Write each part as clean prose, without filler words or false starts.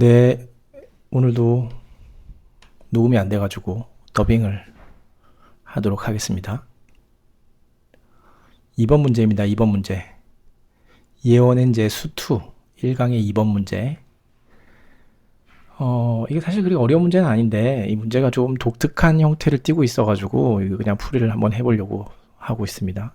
네, 오늘도 녹음이 안 돼가지고 더빙을 하도록 하겠습니다. 2번 문제입니다. 2번 문제. 예원행제 수투 1강의 2번 문제. 이게 사실 그리 어려운 문제는 아닌데 이 문제가 좀 독특한 형태를 띠고 있어가지고 이거 그냥 풀이를 한번 해보려고 하고 있습니다.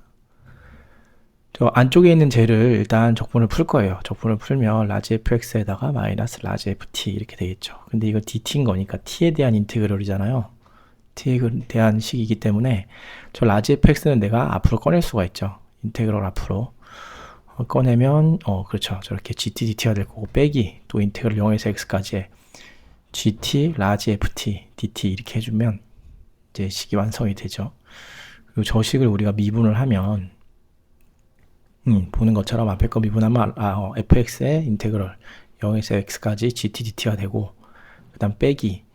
저 안쪽에 있는 쟤를 일단 적분을 풀 거예요. 적분을 풀면 라지 fx에다가 마이너스 라지 ft 이렇게 되겠죠. 근데 이거 dt인 거니까 t에 대한 인테그럴이잖아요. t에 대한 식이기 때문에 저 라지 fx는 내가 앞으로 꺼낼 수가 있죠. 인테그럴 앞으로 꺼내면 그렇죠. 저렇게 gt dt가 될 거고 빼기 또 인테그럴 0에서 x까지의 gt 라지 ft dt 이렇게 해주면 이제 식이 완성이 되죠. 그리고 저 식을 우리가 미분을 하면 보는 것처럼 앞에 거 미분하면 fx의 인테그럴 0에서 x까지 gt dt가 되고 그 다음 빼기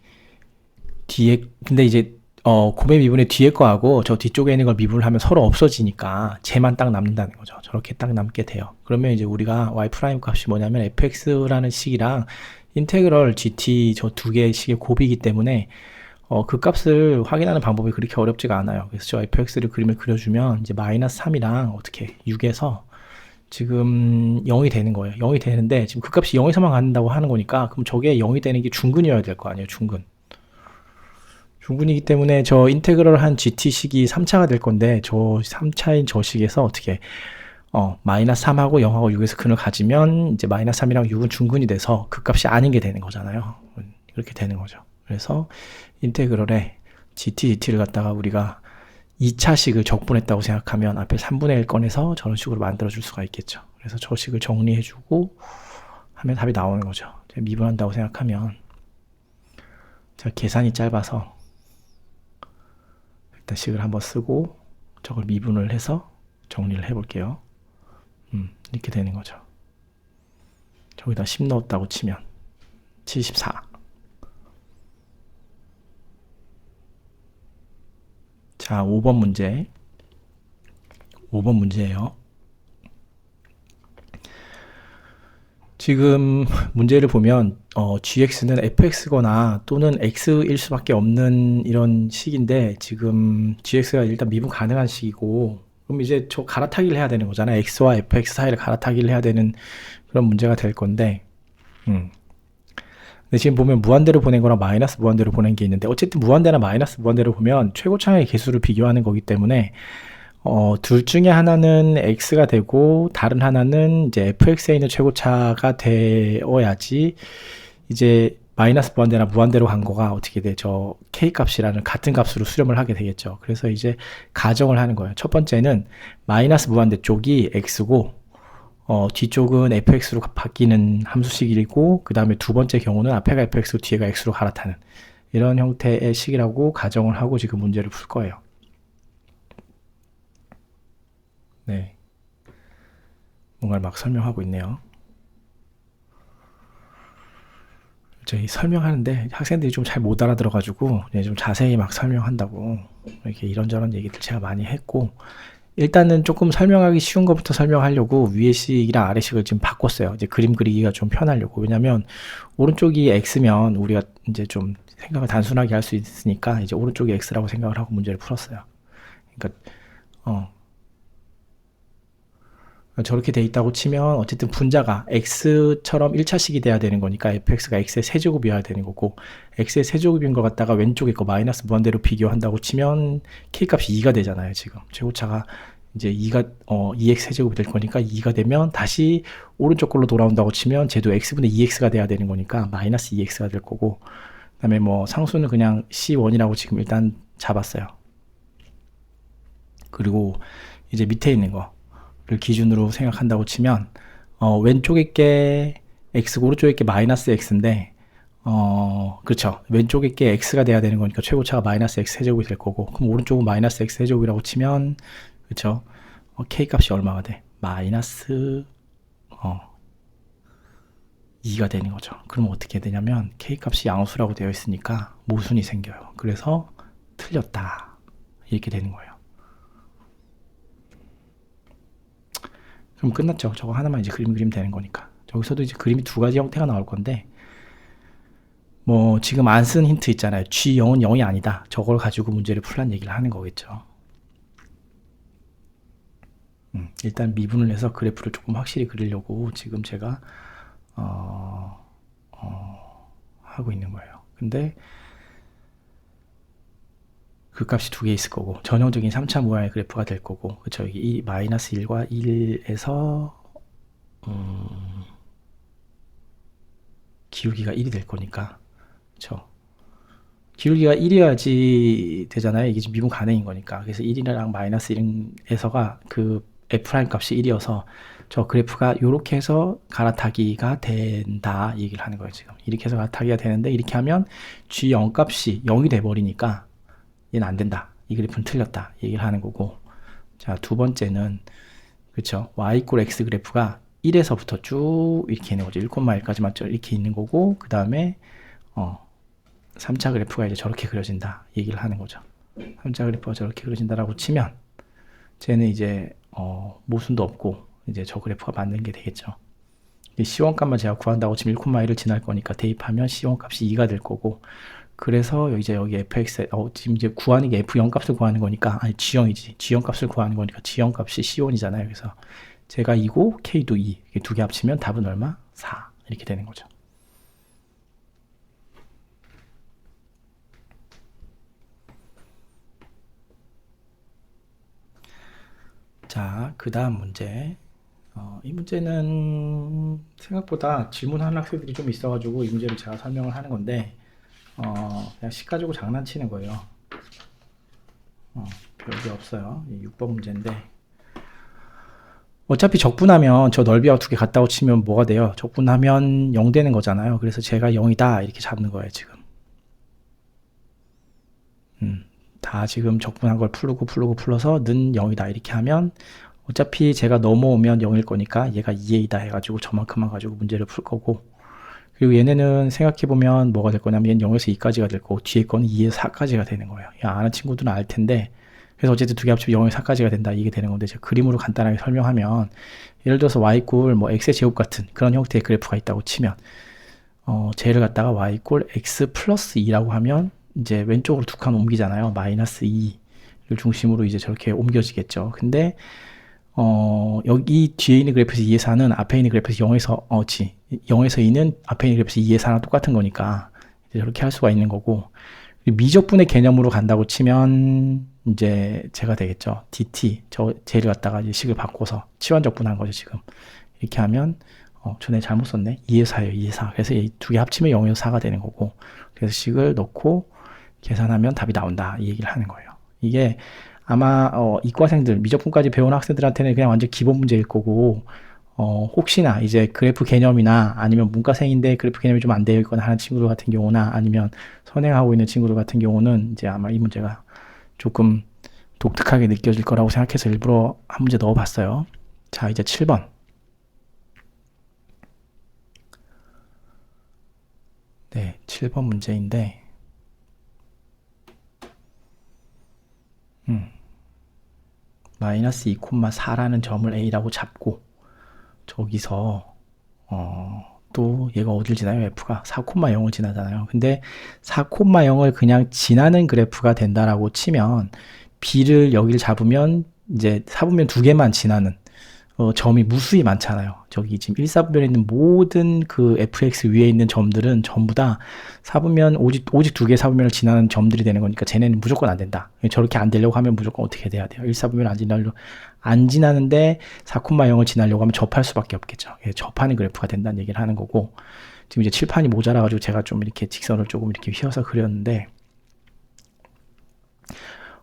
뒤에 근데 이제 곱의 미분의 뒤에 거하고 저 뒤쪽에 있는 걸 미분을 하면 서로 없어지니까 쟤만 딱 남는다는 거죠. 저렇게 딱 남게 돼요. 그러면 이제 우리가 y 프라임 값이 뭐냐면 fx라는 식이랑 인테그럴 gt 저 두 개의 식의 곱이기 때문에 그 값을 확인하는 방법이 그렇게 어렵지가 않아요. 그래서 저 fx를 그림을 그려주면 이제 마이너스 3이랑 어떻게 6에서 지금 0이 되는 거예요. 0이 되는데 지금 그 값이 0에서만 간다고 하는 거니까 그럼 저게 0이 되는 게 중근이어야 될 거 아니에요. 중근. 중근이기 때문에 저 인테그럴 한 gt식이 3차가 될 건데 저 3차인 저 식에서 어떻게 마이너스 3하고 0하고 6에서 근을 가지면 이제 마이너스 3이랑 6은 중근이 돼서 그 값이 아닌 게 되는 거잖아요. 이렇게 되는 거죠. 그래서 인테그럴에 gt를 갖다가 우리가 2차식을 적분했다고 생각하면 앞에 3분의 1 꺼내서 저런 식으로 만들어 줄 수가 있겠죠. 그래서 저 식을 정리해 주고 하면 답이 나오는 거죠. 미분한다고 생각하면 제가 계산이 짧아서 일단 식을 한번 쓰고 저걸 미분을 해서 정리를 해 볼게요. 이렇게 되는 거죠. 저기다 10 넣었다고 치면 74. 자, 5번 문제. 5번 문제예요. 지금 문제를 보면 gx는 fx거나 또는 x일 수밖에 없는 이런 식인데 지금 gx가 일단 미분 가능한 식이고 그럼 이제 저 갈아타기를 해야 되는 거잖아요. x와 fx 사이를 갈아타기를 해야 되는 그런 문제가 될 건데 근데 지금 보면 무한대로 보낸 거랑 마이너스 무한대로 보낸 게 있는데 어쨌든 무한대나 마이너스 무한대로 보면 최고차의 개수를 비교하는 거기 때문에 둘 중에 하나는 x가 되고 다른 하나는 이제 fx에 있는 최고차가 되어야지 이제 마이너스 무한대나 무한대로 간 거가 어떻게 돼? 저 k 값이라는 같은 값으로 수렴을 하게 되겠죠. 그래서 이제 가정을 하는 거예요. 첫 번째는 마이너스 무한대 쪽이 x고 뒤쪽은 fx로 바뀌는 함수식이고 그 다음에 두 번째 경우는 앞에가 fx고 뒤에가 x로 갈아타는 이런 형태의 식이라고 가정을 하고 지금 문제를 풀 거예요. 네, 뭔가를 막 설명하고 있네요. 저희 설명하는데 학생들이 좀 잘 못 알아들어가지고 좀 자세히 막 설명한다고 이렇게 이런저런 얘기들 제가 많이 했고 일단은 조금 설명하기 쉬운 것부터 설명하려고 위에 식이랑 아래 식을 지금 바꿨어요. 이제 그림 그리기가 좀 편하려고. 왜냐면 오른쪽이 x면 우리가 이제 좀 생각을 단순하게 할 수 있으니까 이제 오른쪽이 x라고 생각을 하고 문제를 풀었어요. 그러니까 저렇게 돼 있다고 치면 어쨌든 분자가 x처럼 1차식이 돼야 되는 거니까 fx가 x의 세제곱이어야 되는 거고 x의 세제곱인 것 같다가 왼쪽에 거 마이너스 무한대로 비교한다고 치면 k값이 2가 되잖아요. 지금 최고차가 이제 2가 2x 세제곱이 될 거니까 2가 되면 다시 오른쪽 걸로 돌아온다고 치면 쟤도 x분의 2x가 돼야 되는 거니까 마이너스 2x가 될 거고 그 다음에 뭐 상수는 그냥 c1이라고 지금 일단 잡았어요. 그리고 이제 밑에 있는 거를 기준으로 생각한다고 치면 왼쪽에 게 x고 오른쪽에 게 마이너스 x인데 그렇죠. 왼쪽에 게 x가 돼야 되는 거니까 최고차가 마이너스 x 세제곱이 될 거고 그럼 오른쪽은 마이너스 x 세제곱이라고 치면 그렇죠. k 값이 얼마가 돼? 마이너스 2가 되는 거죠. 그럼 어떻게 되냐면 k 값이 양수라고 되어 있으니까 모순이 생겨요. 그래서 틀렸다 이렇게 되는 거예요. 그럼 끝났죠. 저거 하나만 이제 그림 그리면 되는 거니까. 저기서도 이제 그림이 두 가지 형태가 나올 건데 뭐 지금 안 쓴 힌트 있잖아요. G0은 0이 아니다. 저걸 가지고 문제를 풀란 얘기를 하는 거겠죠. 일단 미분을 해서 그래프를 조금 확실히 그리려고 지금 제가 하고 있는 거예요. 근데 그 값이 두 개 있을 거고 전형적인 3차 모양의 그래프가 될 거고, 그쵸? 여기 마이너스 1과 1에서 기울기가 1이 될 거니까, 그쵸? 기울기가 1이어야지 되잖아요. 이게 지금 미분 가능인 거니까. 그래서 1이랑 마이너스 1에서가 그 F' 값이 1이어서 저 그래프가 이렇게 해서 갈아타기가 된다 얘기를 하는 거예요. 지금 이렇게 해서 갈아타기가 되는데, 이렇게 하면 G0 값이 0이 돼버리니까 얘는 안 된다, 이 그래프는 틀렸다 얘기를 하는 거고. 자, 두 번째는, 그쵸, y = x 그래프가 1에서부터 쭉 이렇게 있는 거죠. 1,1까지만 이렇게 있는 거고, 그 다음에 3차 그래프가 이제 저렇게 그려진다 얘기를 하는 거죠. 3차 그래프가 저렇게 그려진다라고 치면 쟤는 이제 모순도 없고 이제 저 그래프가 맞는 게 되겠죠. C1 값만 제가 구한다고 지금 1,1을 지날 거니까 대입하면 C1 값이 2가 될 거고, 그래서 이제 여기 fx 지금 이제 구하는 게 f0 값을 구하는 거니까, 아니 g0이지, g0 값을 구하는 거니까 g0 값이 c1이잖아요. 그래서 제가 2고 k도 2, 이게 두 개 합치면 답은 얼마? 4 이렇게 되는 거죠. 자, 그 다음 문제. 이 문제는 생각보다 질문하는 학생들이 좀 있어가지고 이 문제를 제가 설명을 하는 건데, 그냥 식 가지고 장난치는 거예요. 별게 없어요. 6번 문제인데, 어차피 적분하면 저 넓이하고 두 개 같다고 치면 뭐가 돼요? 적분하면 0 되는 거잖아요. 그래서 제가 0이다 이렇게 잡는 거예요. 지금 다 지금 적분한 걸 풀어서 는 0이다 이렇게 하면, 어차피 제가 넘어오면 0일 거니까 얘가 2a다 해가지고 저만큼만 가지고 문제를 풀 거고, 그리고 얘네는 생각해보면 뭐가 될 거냐면 얘는 0에서 2까지가 될 거고 뒤에 거는 2에서 4까지가 되는 거예요. 아는 친구들은 알 텐데, 그래서 어쨌든 두 개 합치면 0에서 4까지가 된다 이게 되는 건데, 제가 그림으로 간단하게 설명하면, 예를 들어서 y = 뭐 x의 제곱 같은 그런 형태의 그래프가 있다고 치면, 쟤를 갖다가 y = x 플러스 2라고 하면 이제 왼쪽으로 두 칸 옮기잖아요. 마이너스 2를 중심으로 이제 저렇게 옮겨지겠죠. 근데 여기 뒤에 있는 그래프에서 2에서 4는 앞에 있는 그래프에서 0에서 2는 앞에 있는 그래프에서 2에서 4랑 똑같은 거니까 이제 저렇게 할 수가 있는 거고, 미적분의 개념으로 간다고 치면 이제 제가 되겠죠. dt, 쟤를 갖다가 이제 식을 바꿔서 치환적분한 거죠. 지금 이렇게 하면 전에 잘못 썼네. 2에서 4예요. 2에서 4. 그래서 이 두 개 합치면 0에서 4가 되는 거고, 그래서 식을 넣고 계산하면 답이 나온다 이 얘기를 하는 거예요. 이게 아마 이과생들, 미적분까지 배운 학생들한테는 그냥 완전 기본 문제일 거고, 혹시나 이제 그래프 개념이나 아니면 문과생인데 그래프 개념이 좀 안 되어 있거나 하는 친구들 같은 경우나, 아니면 선행하고 있는 친구들 같은 경우는 이제 아마 이 문제가 조금 독특하게 느껴질 거라고 생각해서 일부러 한 문제 넣어봤어요. 자, 이제 7번. 네, 7번 문제인데, 마이너스 2,4라는 점을 a라고 잡고, 저기서 또 얘가 어딜 지나요? f가 4,0을 지나잖아요. 근데 4,0을 그냥 지나는 그래프가 된다라고 치면, b를 여기를 잡으면 이제 4분면 두 개만 지나는 점이 무수히 많잖아요. 저기 지금 1사분면에 있는 모든 그 fx 위에 있는 점들은 전부 다 4분면 오직 두 개의 4분면을 지나는 점들이 되는 거니까 쟤네는 무조건 안 된다. 저렇게 안 되려고 하면 무조건 어떻게 돼야 돼요? 1사분면을 안 지나는데 4,0을 지나려고 하면 접할 수밖에 없겠죠. 접하는 그래프가 된다는 얘기를 하는 거고, 지금 이제 칠판이 모자라가지고 제가 좀 이렇게 직선을 조금 이렇게 휘어서 그렸는데,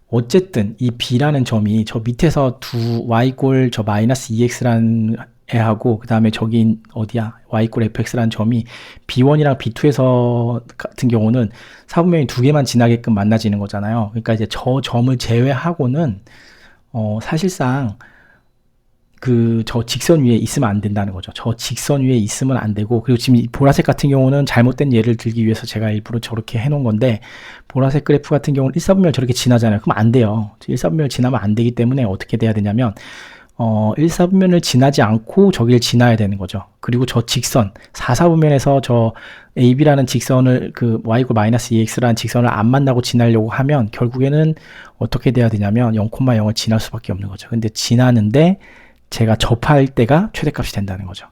어쨌든 이 b라는 점이 저 밑에서 두 y = 저 마이너스 2x라는 애하고, 그 다음에 저기 어디야, y = fx라는 점이 b1이랑 b2에서 같은 경우는 4분면이 두 개만 지나게끔 만나지는 거잖아요. 그러니까 이제 저 점을 제외하고는 사실상 저 직선 위에 있으면 안 된다는 거죠. 저 직선 위에 있으면 안 되고, 그리고 지금 이 보라색 같은 경우는 잘못된 예를 들기 위해서 제가 일부러 저렇게 해놓은 건데, 보라색 그래프 같은 경우는 1사분면을 저렇게 지나잖아요. 그럼 안 돼요. 1사분면을 지나면 안 되기 때문에 어떻게 돼야 되냐면, 1, 4분면을 지나지 않고 저길 지나야 되는 거죠. 그리고 저 직선, 4, 4분면에서 저 AB라는 직선을, 그 y 이퀄 마이너스 2x라는 직선을 안 만나고 지나려고 하면 결국에는 어떻게 돼야 되냐면 0,0을 지날 수밖에 없는 거죠. 근데 지나는데 제가 접할 때가 최대값이 된다는 거죠.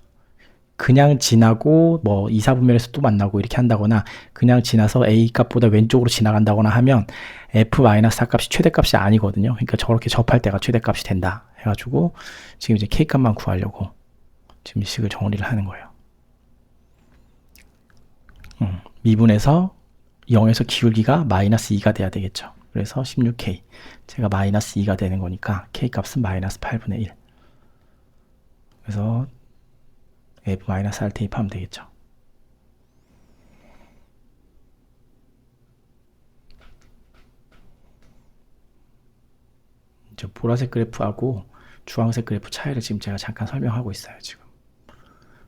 그냥 지나고 뭐 2, 4분면에서 또 만나고 이렇게 한다거나 그냥 지나서 A 값보다 왼쪽으로 지나간다거나 하면 F-4 값이 최대값이 아니거든요. 그러니까 저렇게 접할 때가 최대값이 된다 해가지고 지금 이제 K 값만 구하려고 지금 이 식을 정리를 하는 거예요. 미분에서 0에서 기울기가 마이너스 2가 돼야 되겠죠. 그래서 16K 제가 마이너스 2가 되는 거니까 K 값은 마이너스 8분의 1. 그래서 F-R 대입하면 되겠죠. 저 보라색 그래프하고 주황색 그래프 차이를 지금 제가 잠깐 설명하고 있어요. 지금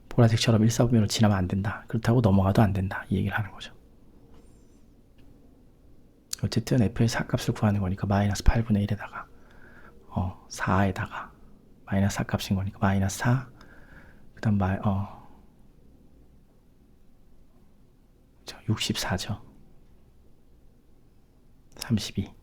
보라색처럼 1, 4분면을 지나면 안 된다. 그렇다고 넘어가도 안 된다. 이 얘기를 하는 거죠. 어쨌든 F의 4값을 구하는 거니까 마이너스 8분의 1에다가 4에다가 마이너스 4값인 거니까 마이너스 4 그 다음 64죠. 32